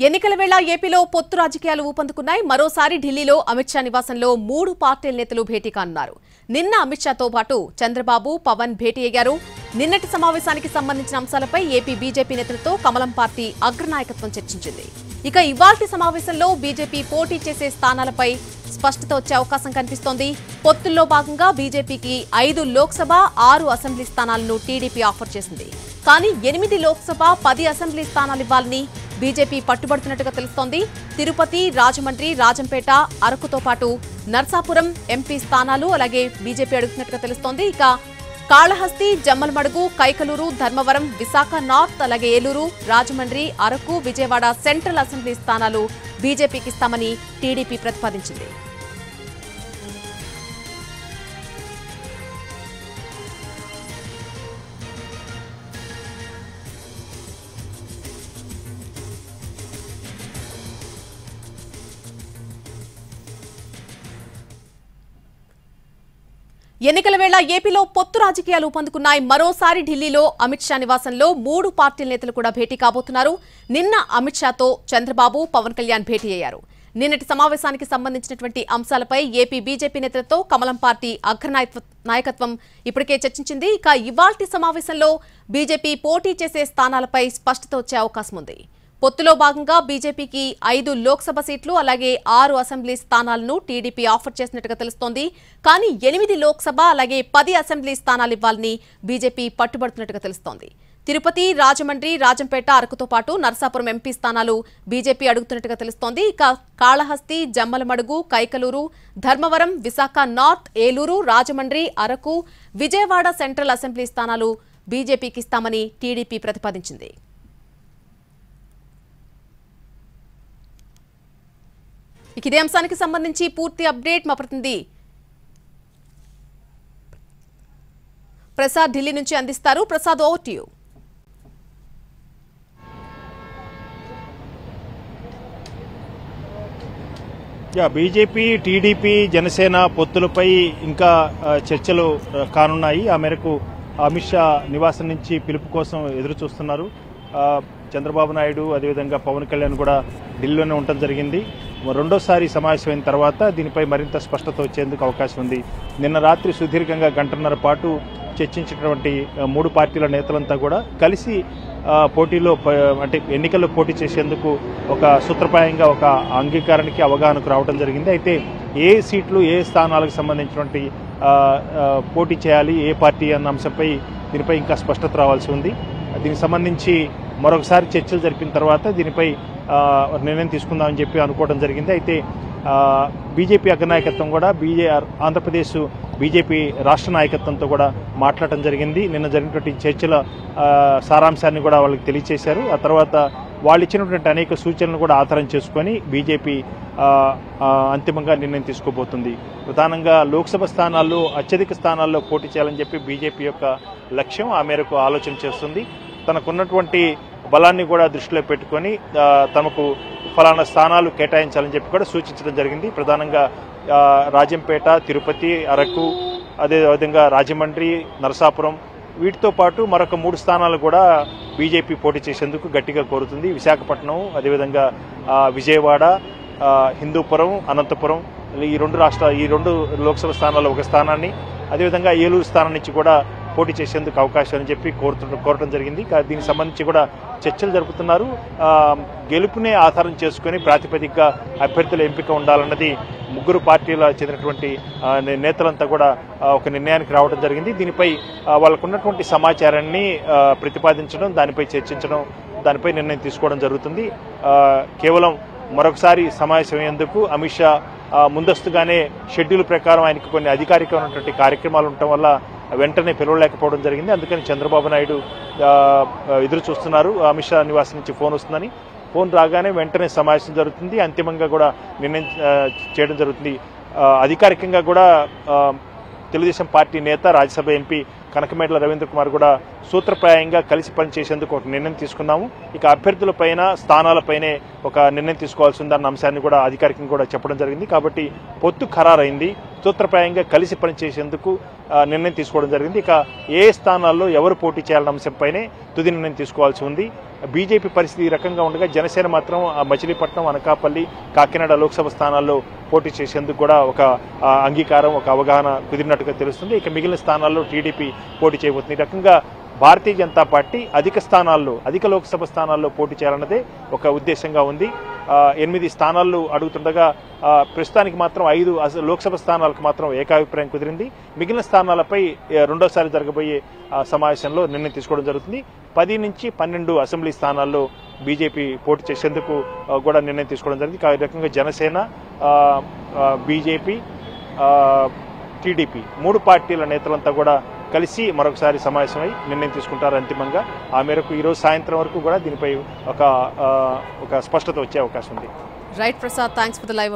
ఎన్నికల వేళ ఏపీలో పొత్తు రాజకీయాలు ఊపందుకున్నాయి. మరోసారి ఢిల్లీలో అమిత్ షా నివాసంలో 3 పార్టీల నేతలు భేటీ కానున్నారు. నిన్న అమిత్ షాతో పాటు చంద్రబాబు, పవన్ భేటీ అయ్యారు. నిన్నటి సమావేశానికి సంబంధించిన అంశాలపై ఏపీ బీజేపీ నేతలతో కమలం పార్టీ అగ్రనాయకత్వం చర్చించింది. ఇక ఇవాల్టి సమావేశంలో బీజేపీ పోటీ చేసే స్థానాలపై స్పష్టత వచ్చే అవకాశం కనిపిస్తోంది. పొత్తుల్లో భాగంగా బీజేపీకి 5 లోక్సభ, 6 అసెంబ్లీ స్థానాలను టీడీపీ ఆఫర్ చేసింది. కానీ 8 లోక్సభ, 10 అసెంబ్లీ స్థానాలు ఇవ్వాలని బీజేపీ పట్టుబడుతున్నట్టుగా తెలుస్తోంది. తిరుపతి, రాజమండ్రి, రాజంపేట, అరకుతో పాటు నర్సాపురం ఎంపీ స్థానాలు అలాగే బీజేపీ అడుగుతున్నట్టుగా తెలుస్తోంది. ఇక కాళహస్తి, జమ్మలమడుగు, కైకలూరు, ధర్మవరం, విశాఖ నార్త్ అలాగే ఏలూరు, రాజమండ్రి, అరకు, విజయవాడ సెంట్రల్ అసెంబ్లీ స్థానాలు బీజేపీకి ఇస్తామని టీడీపీ ప్రతిపాదించింది. ఎన్నికల వేళ ఏపీలో పొత్తు రాజకీయాలు ఊపందుకున్నాయి. మరోసారి ఢిల్లీలో అమిత్ షా నివాసంలో 3 పార్టీల నేతలు కూడా భేటీ కాబోతున్నారు. నిన్న అమిత్ షాతో చంద్రబాబు, పవన్ కళ్యాణ్ భేటీ అయ్యారు. నిన్నటి సమావేశానికి సంబంధించినటువంటి అంశాలపై ఏపీ బీజేపీ నేతలతో కమలం పార్టీ అగ్రనాయకత్వం ఇప్పటికే చర్చించింది. ఇక ఇవాల్టి సమావేశంలో బీజేపీ పోటీ చేసే స్థానాలపై స్పష్టత వచ్చే అవకాశం ఉంది. పొత్తులో భాగంగా బీజేపీకి 5 లోక్సభ సీట్లు అలాగే 6 అసెంబ్లీ స్థానాలను టీడీపీ ఆఫర్ చేసినట్టుగా తెలుస్తోంది. కానీ 8 లోక్సభ అలాగే 10 అసెంబ్లీ స్థానాలు ఇవ్వాలని బీజేపీ పట్టుబడుతున్నట్టుగా తెలుస్తోంది. తిరుపతి, రాజమండ్రి, రాజంపేట, అరకుతో పాటు నర్సాపురం ఎంపీ స్థానాలు బీజేపీ అడుగుతున్నట్టుగా తెలుస్తోంది. ఇక Kalahasti, Jammalamadugu, Kaikaluru, Dharmavaram, Visakha north, Eluru, Rajahmundry, Araku, Vijayawada central assembly స్థానాలు బీజేపీకి ఇస్తామని టీడీపీ ప్రతిపాదించింది. ఇదే అంశానికి సంబంధించి పూర్తి అప్డేట్ మా ప్రతినిధి ప్రసాద్ ఢిల్లీ నుంచి అందిస్తారు. Prasad, over to you. BJP, TDP, Janasena పొత్తులపై ఇంకా చర్చలు కానున్నాయి. ఆ మేరకు అమిత్ షా నివాసం నుంచి పిలుపు కోసం ఎదురు చూస్తున్నారు. చంద్రబాబు నాయుడు అదేవిధంగా పవన్ కళ్యాణ్ కూడా ఢిల్లీలోనే ఉండటం జరిగింది. రెండోసారి సమావేశమైన తర్వాత దీనిపై మరింత స్పష్టత వచ్చేందుకు అవకాశం ఉంది. నిన్న రాత్రి సుదీర్ఘంగా గంటన్నర పాటు చర్చించినటువంటి 3 పార్టీల నేతలంతా కూడా కలిసి పోటీలో అంటే ఎన్నికల్లో పోటీ చేసేందుకు ఒక సూత్రప్రాయంగా ఒక అంగీకారానికి అవగాహనకు రావడం జరిగింది. అయితే ఏ సీట్లు, ఏ స్థానాలకు సంబంధించినటువంటి పోటీ చేయాలి, ఏ పార్టీ అన్న అంశంపై దీనిపై ఇంకా స్పష్టత రావాల్సి ఉంది. దీనికి సంబంధించి మరొకసారి చర్చలు జరిపిన తర్వాత దీనిపై నిర్ణయం తీసుకుందామని చెప్పి అనుకోవడం జరిగింది. అయితే బీజేపీ అగ్రనాయకత్వం కూడా ఆంధ్రప్రదేశ్ బీజేపీ రాష్ట్ర నాయకత్వంతో కూడా మాట్లాడటం జరిగింది. నిన్న జరిగినటువంటి చర్చల సారాంశాన్ని కూడా వాళ్ళకి తెలియజేశారు. ఆ తర్వాత వాళ్ళు ఇచ్చినటువంటి అనేక సూచనలు కూడా ఆధారం చేసుకొని బీజేపీ అంతిమంగా నిర్ణయం తీసుకోబోతుంది. ప్రధానంగా లోక్సభ స్థానాల్లో అత్యధిక స్థానాల్లో పోటీ చేయాలని చెప్పి బీజేపీ యొక్క లక్ష్యం. ఆ మేరకు ఆలోచన చేస్తుంది. తనకున్నటువంటి బలాన్ని కూడా దృష్టిలో పెట్టుకొని తమకు ఫలానా స్థానాలు కేటాయించాలని చెప్పి కూడా సూచించడం జరిగింది. ప్రధానంగా రాజంపేట, తిరుపతి, అరకు, అదేవిధంగా రాజమండ్రి, నరసాపురం వీటితో పాటు మరొక 3 స్థానాలు కూడా బీజేపీ పోటీ చేసేందుకు గట్టిగా కోరుతుంది. విశాఖపట్నం, అదేవిధంగా విజయవాడ, హిందూపురం, అనంతపురం ఈ 2 లోక్సభ స్థానాల్లో ఒక స్థానాన్ని, అదేవిధంగా ఏలూరు స్థానం నుంచి కూడా పోటీ చేసేందుకు అవకాశం అని చెప్పి కోరటం జరిగింది. దీనికి సంబంధించి కూడా చర్చలు జరుపుతున్నారు. గెలుపునే ఆధారం చేసుకుని ప్రాతిపదికగా అభ్యర్థుల ఎంపిక ఉండాలన్నది 3 పార్టీల చెందినటువంటి నేతలంతా కూడా ఒక నిర్ణయానికి రావడం జరిగింది. దీనిపై వాళ్ళకున్నటువంటి సమాచారాన్ని ప్రతిపాదించడం, దానిపై చర్చించడం, దానిపై నిర్ణయం తీసుకోవడం జరుగుతుంది. కేవలం మరొకసారి సమావేశమయ్యేందుకు అమిత్ షా ముందస్తుగానే షెడ్యూల్ ప్రకారం ఆయనకు కొన్ని అధికారికమైనటువంటి కార్యక్రమాలు ఉండటం వల్ల వెంటనే పిలవలేకపోవడం జరిగింది. అందుకని చంద్రబాబు నాయుడు ఎదురు చూస్తున్నారు. అమిత్ షా నివాసం నుంచి ఫోన్ వస్తుందని. ఫోన్ రాగానే వెంటనే సమావేశం జరుగుతుంది. అంతిమంగా కూడా నిర్ణయం చేయడం జరుగుతుంది. అధికారికంగా కూడా తెలుగుదేశం పార్టీ నేత, రాజ్యసభ ఎంపీ కనకమేడల రవీంద్ర కుమార్ కూడా సూత్రప్రాయంగా కలిసి పనిచేసేందుకు ఒక నిర్ణయం తీసుకున్నాము. ఇక అభ్యర్థులపైన, స్థానాలపైనే ఒక నిర్ణయం తీసుకోవాల్సి ఉందన్న అంశాన్ని కూడా అధికారికంగా కూడా చెప్పడం జరిగింది. కాబట్టి పొత్తు ఖరారైంది. సూత్రప్రాయంగా కలిసి పనిచేసేందుకు నిర్ణయం తీసుకోవడం జరిగింది. ఇక ఏ స్థానాల్లో ఎవరు పోటీ చేయాలన్న అంశంపైనే తుది నిర్ణయం తీసుకోవాల్సి ఉంది. బీజేపీ పరిస్థితి ఈ రకంగా ఉండగా జనసేన మాత్రం మచిలీపట్నం, అనకాపల్లి, కాకినాడ లోక్సభ స్థానాల్లో పోటీ చేసేందుకు కూడా ఒక అంగీకారం, ఒక అవగాహన కుదిరినట్టుగా తెలుస్తుంది. ఇక మిగిలిన స్థానాల్లో టీడీపీ పోటీ చేయబోతుంది. ఈ రకంగా భారతీయ జనతా పార్టీ అధిక లోక్సభ స్థానాల్లో పోటీ చేయాలన్నదే ఒక ఉద్దేశంగా ఉంది. 8 స్థానాలు అడుగుతుండగా ప్రస్తుతానికి మాత్రం 5 లోక్సభ స్థానాలకు మాత్రం ఏకాభిప్రాయం కుదిరింది. మిగిలిన స్థానాలపై రెండోసారి జరగబోయే సమావేశంలో నిర్ణయం తీసుకోవడం జరుగుతుంది. 10 నుంచి 12 అసెంబ్లీ స్థానాల్లో బీజేపీ పోటీ చేసేందుకు కూడా నిర్ణయం తీసుకోవడం జరిగింది. ఈ రకంగా జనసేన, బీజేపీ, టీడీపీ 3 పార్టీల నేతలంతా కూడా కలిసి మరొకసారి సమావేశమై నిర్ణయం తీసుకుంటారు అంతిమంగా. ఆ మేరకు ఈరోజు సాయంత్రం వరకు కూడా దీనిపై ఒక స్పష్టత వచ్చే అవకాశం ఉంది. Right Prasad, thanks for the live.